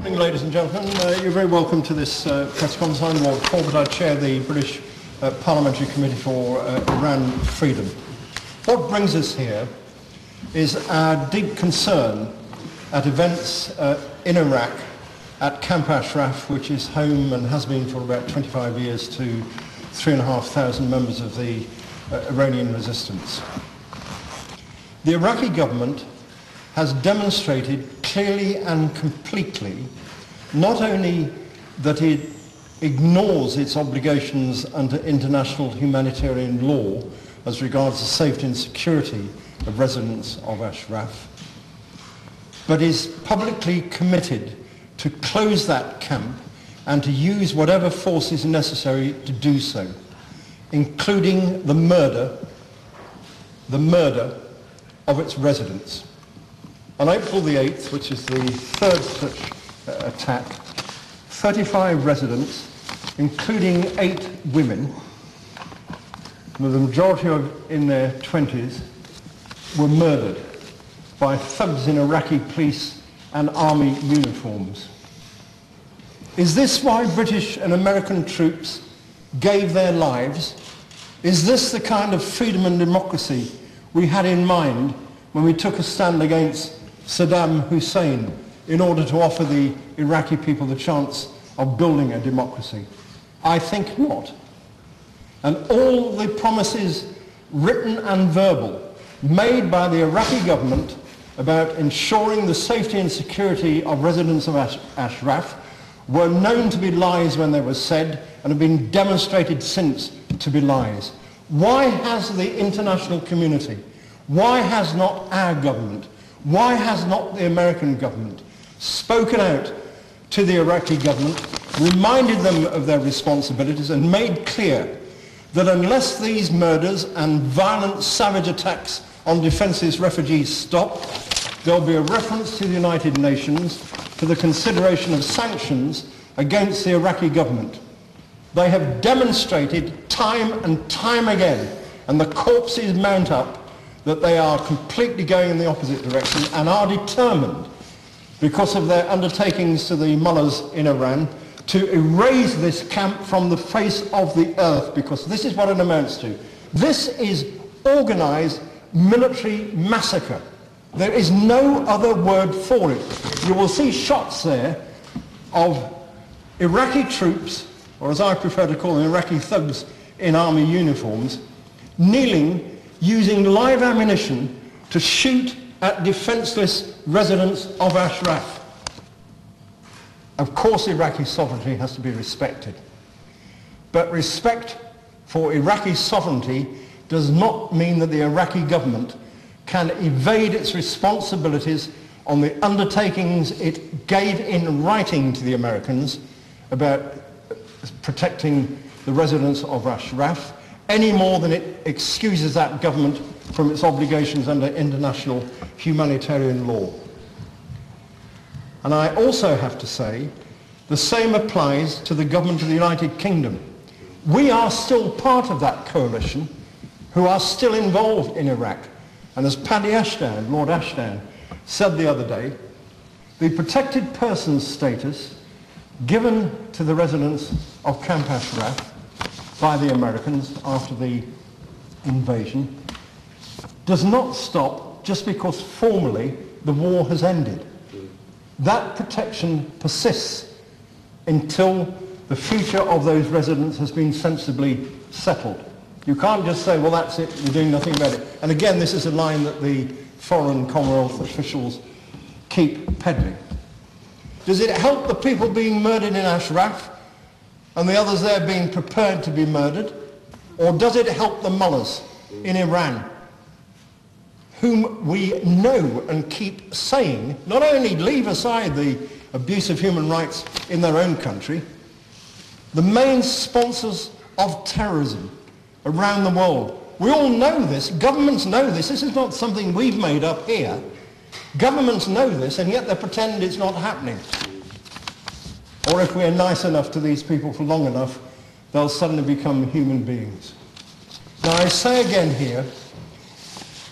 Good evening, ladies and gentlemen. You're very welcome to this press conference. I'm Lord Corbett. I chair the British Parliamentary Committee for Iran Freedom. What brings us here is our deep concern at events in Iraq at Camp Ashraf, which is home and has been for about 25 years to 3,500 members of the Iranian resistance. The Iraqi government has demonstrated clearly and completely not only that it ignores its obligations under international humanitarian law as regards the safety and security of residents of Ashraf, but is publicly committed to close that camp and to use whatever force is necessary to do so, including the murder of its residents. On April the 8th, which is the third such attack, 35 residents, including 8 women, with the majority in their 20s, were murdered by thugs in Iraqi police and army uniforms. Is this why British and American troops gave their lives? Is this the kind of freedom and democracy we had in mind when we took a stand against Saddam Hussein in order to offer the Iraqi people the chance of building a democracy? I think not. And all the promises, written and verbal, made by the Iraqi government about ensuring the safety and security of residents of Ashraf were known to be lies when they were said and have been demonstrated since to be lies. Why has the international community, why has not our government, why has not the American government spoken out to the Iraqi government, reminded them of their responsibilities and made clear that unless these murders and violent savage attacks on defenseless refugees stop, there will be a reference to the United Nations for the consideration of sanctions against the Iraqi government? They have demonstrated time and time again, and the corpses mount up, that they are completely going in the opposite direction and are determined, because of their undertakings to the mullahs in Iran, to erase this camp from the face of the earth, because this is what it amounts to. This is organized military massacre. There is no other word for it. You will see shots there of Iraqi troops, or as I prefer to call them, Iraqi thugs in army uniforms, kneeling, using live ammunition to shoot at defenseless residents of Ashraf. Of course, Iraqi sovereignty has to be respected. But respect for Iraqi sovereignty does not mean that the Iraqi government can evade its responsibilities on the undertakings it gave in writing to the Americans about protecting the residents of Ashraf, any more than it excuses that government from its obligations under international humanitarian law. And I also have to say, the same applies to the government of the United Kingdom. We are still part of that coalition who are still involved in Iraq. And as Paddy Ashton, Lord Ashton, said the other day, the protected persons status given to the residents of Camp Ashraf by the Americans after the invasion does not stop just because formally the war has ended. That protection persists until the future of those residents has been sensibly settled. You can't just say, well, that's it, we're doing nothing about it. And again, this is a line that the foreign Commonwealth officials keep peddling. Does it help the people being murdered in Ashraf and the others there being prepared to be murdered? Or does it help the mullahs in Iran, whom we know and keep saying not only leave aside the abuse of human rights in their own country, the main sponsors of terrorism around the world? We all know this. Governments know this. This is not something we've made up here. Governments know this, and yet they pretend it's not happening. Or if we're nice enough to these people for long enough, they'll suddenly become human beings. Now, I say again here,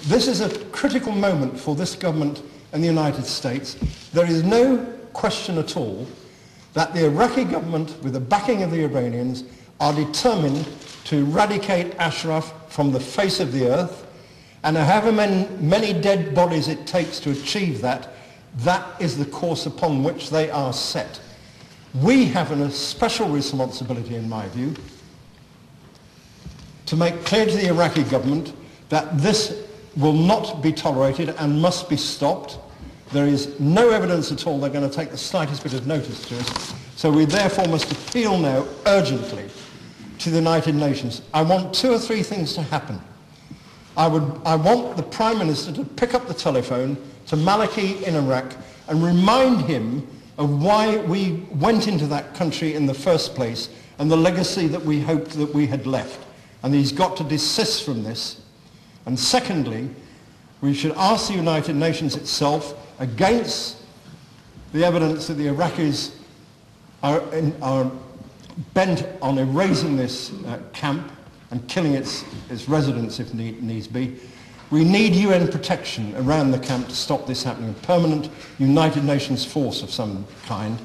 this is a critical moment for this government and the United States. There is no question at all that the Iraqi government, with the backing of the Iranians, are determined to eradicate Ashraf from the face of the earth, and however many dead bodies it takes to achieve that, that is the course upon which they are set. We have a special responsibility, in my view, to make clear to the Iraqi government that this will not be tolerated and must be stopped. There is no evidence at all they're going to take the slightest bit of notice to us. So we therefore must appeal now urgently to the United Nations. I want 2 or 3 things to happen. I want the Prime Minister to pick up the telephone to Maliki in Iraq and remind him of why we went into that country in the first place and the legacy that we hoped that we had left. And he's got to desist from this. And secondly, we should ask the United Nations itself, against the evidence that the Iraqis are bent on erasing this camp and killing its residents if needs be. We need UN protection around the camp to stop this happening, a permanent United Nations force of some kind.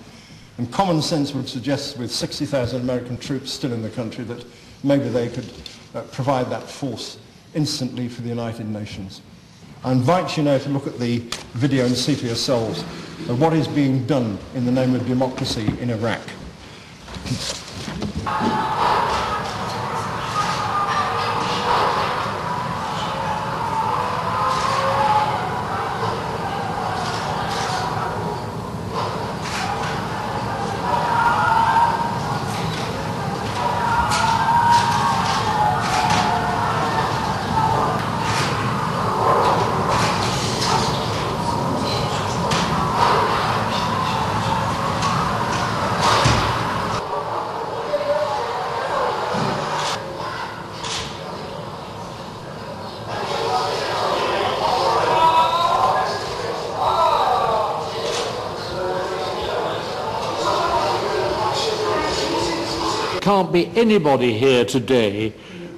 And common sense would suggest, with 60,000 American troops still in the country, that maybe they could provide that force instantly for the United Nations. I invite you now to look at the video and see for yourselves what is being done in the name of democracy in Iraq. Can't be anybody here today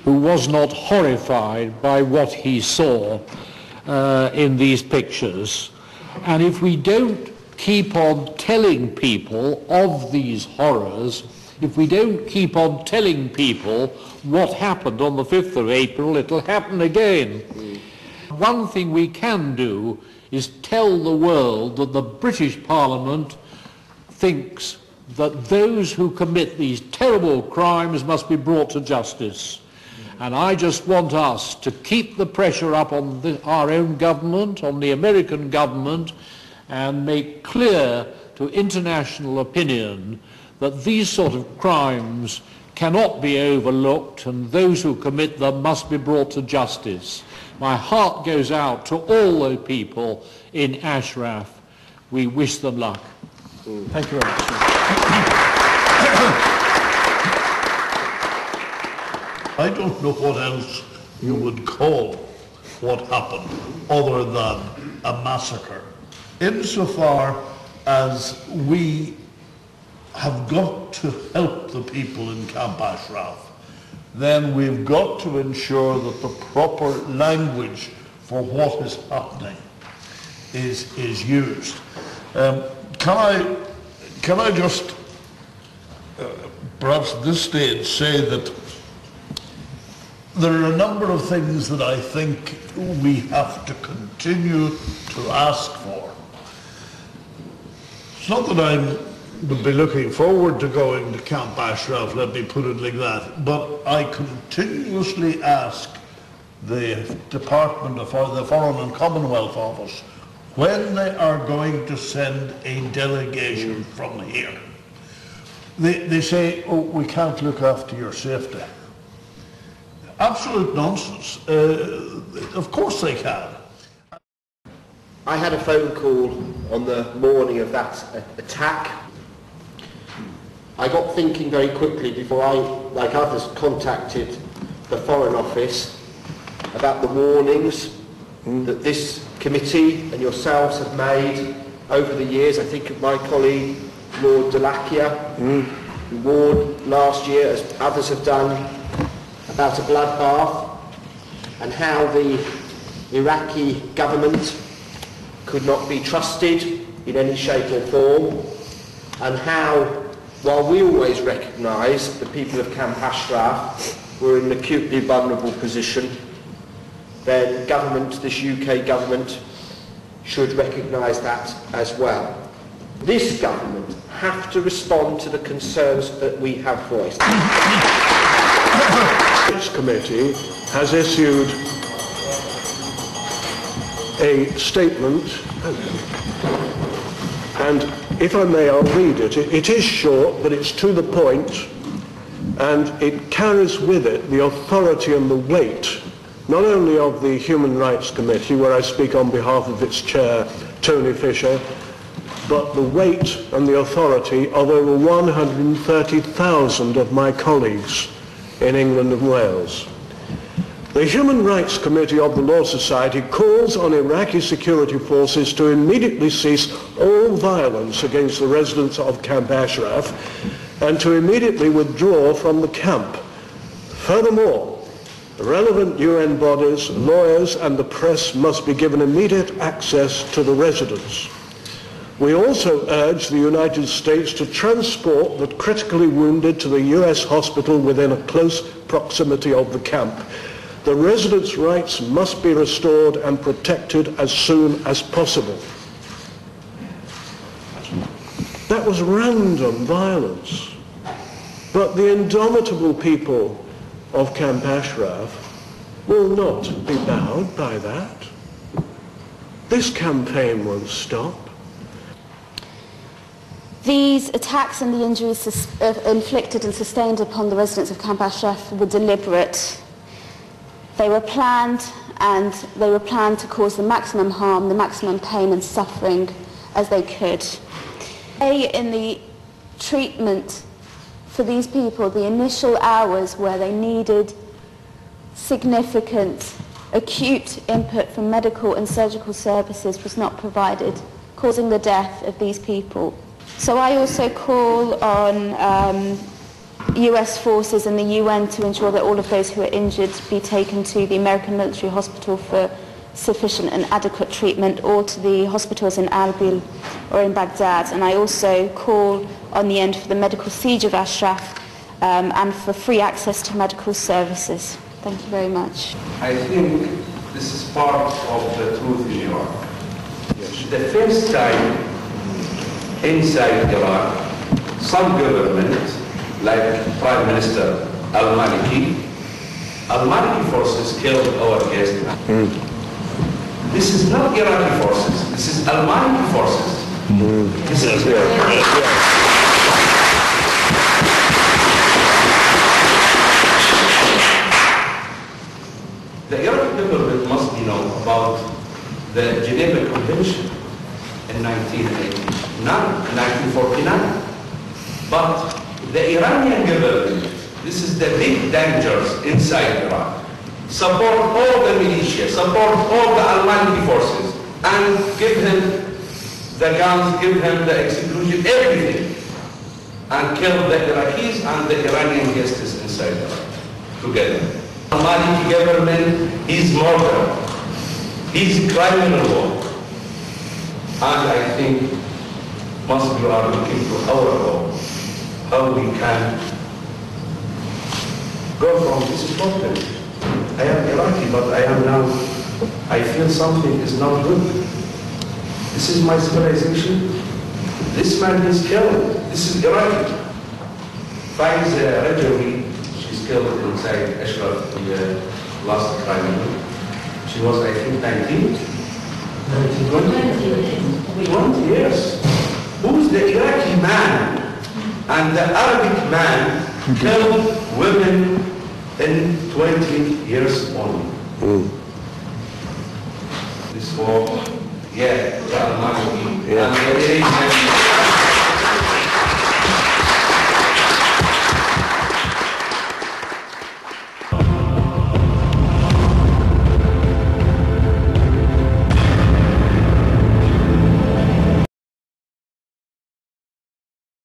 who was not horrified by what he saw in these pictures. And if we don't keep on telling people of these horrors, if we don't keep on telling people what happened on the 5th of April, it'll happen again. One thing we can do is tell the world that the British Parliament thinks that those who commit these terrible crimes must be brought to justice. And I just want us to keep the pressure up on our own government, on the American government, and make clear to international opinion that these sort of crimes cannot be overlooked and those who commit them must be brought to justice. My heart goes out to all the people in Ashraf. We wish them luck. Thank you very much. I don't know what else you would call what happened other than a massacre. Insofar as we have got to help the people in Camp Ashraf, then we've got to ensure that the proper language for what is happening is used. Can I just, perhaps at this stage, say that there are a number of things that I think we have to continue to ask for. It's not that I would be looking forward to going to Camp Ashraf, let me put it like that, but I continuously ask the Department of the Foreign and Commonwealth Office when they are going to send a delegation from here. They say, oh, we can't look after your safety. Absolute nonsense. Of course they can. I had a phone call on the morning of that attack. I got thinking very quickly before I, like others, contacted the Foreign Office about the warnings that this committee and yourselves have made over the years. I think of my colleague, Lord Delakia, who warned last year, as others have done, about a bloodbath and how the Iraqi government could not be trusted in any shape or form, and how, while we always recognise the people of Camp Ashraf were in an acutely vulnerable position, then government, this UK government, should recognise that as well. This government have to respond to the concerns that we have voiced. The Rights Committee has issued a statement, and if I may, I'll read it. It is short, but it's to the point, and it carries with it the authority and the weight, not only of the Human Rights Committee, where I speak on behalf of its chair, Tony Fisher, but the weight and the authority of over 130,000 of my colleagues in England and Wales. The Human Rights Committee of the Law Society calls on Iraqi security forces to immediately cease all violence against the residents of Camp Ashraf and to immediately withdraw from the camp. Furthermore, relevant UN bodies, lawyers and the press must be given immediate access to the residents. We also urge the United States to transport the critically wounded to the US hospital within a close proximity of the camp. The residents' rights must be restored and protected as soon as possible. That was random violence. But the indomitable people of Camp Ashraf will not be bowed by that. This campaign won't stop. These attacks and the injuries inflicted and sustained upon the residents of Camp Ashraf were deliberate. They were planned, and they were planned to cause the maximum harm, the maximum pain and suffering as they could. In the treatment for these people, the initial hours where they needed significant, acute input from medical and surgical services was not provided, causing the death of these people. So I also call on US forces and the UN to ensure that all of those who are injured be taken to the American military hospital for sufficient and adequate treatment, or to the hospitals in Erbil or in Baghdad. And I also call on the end for the medical siege of Ashraf and for free access to medical services. Thank you very much. I think this is part of the truth in Iraq. The first time inside Iraq, some government, like Prime Minister Maliki forces killed our guest. This is not Iraqi forces, this is Maliki forces. This is the Iraqi government must be known about the Geneva Convention in 1949. But the Iranian government, this is the big dangers inside Iraq, support all the militia, support all the Maliki forces, and give him the guns, give him the execution, everything, and kill the Iraqis and the Iranian guests inside Iraq together. The Maliki government is murder, he's criminal war, and I think must we are looking to our law, how we can go from this problem. I am Iraqi, but I feel something is not good. This is my civilization. This man is killed. This is Iraqi. Faiza Rajawi, she's killed inside Ashraf, the last crime. She was, I think, 19? 20 years. Who's the Iraqi man and the Arabic man killed women in 20 years only? This war, yeah, Maliki, and